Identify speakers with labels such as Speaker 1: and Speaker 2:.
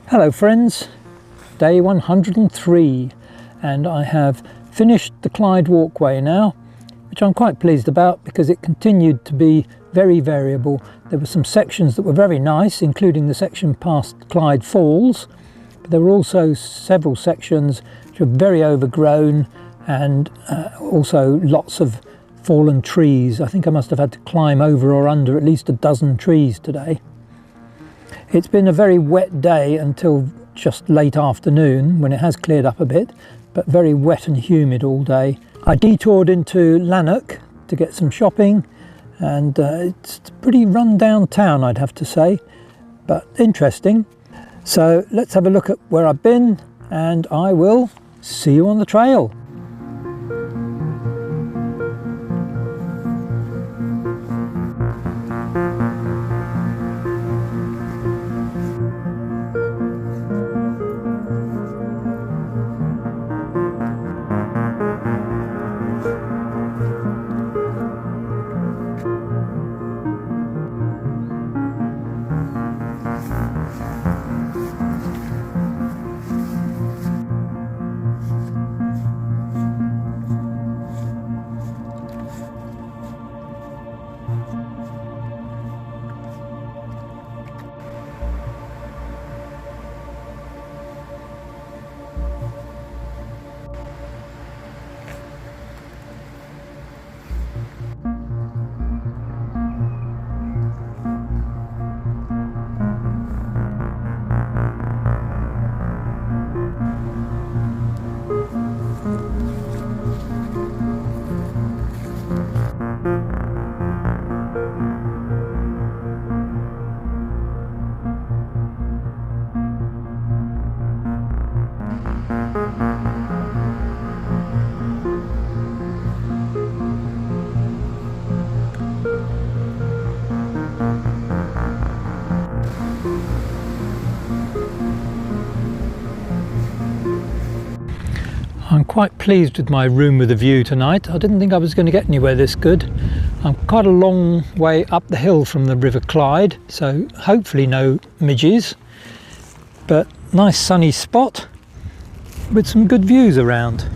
Speaker 1: Hello friends, day 103, and I have finished the Clyde Walkway now, which I'm quite pleased about because it continued to be very variable. There were some sections that were very nice, including the section past Clyde Falls, but there were also several sections which were very overgrown and also lots of fallen trees. I think I must have had to climb over or under at least a dozen trees today. It's been a very wet day until just late afternoon when it has cleared up a bit, but very wet and humid all day. I detoured into Linn to get some shopping, and it's a pretty run-down town, I'd have to say, but interesting. So let's have a look at where I've been, and I will see you on the trail. I'm quite pleased with my room with a view tonight. I didn't think I was going to get anywhere this good. I'm quite a long way up the hill from the River Clyde, so hopefully no midges, but nice sunny spot with some good views around.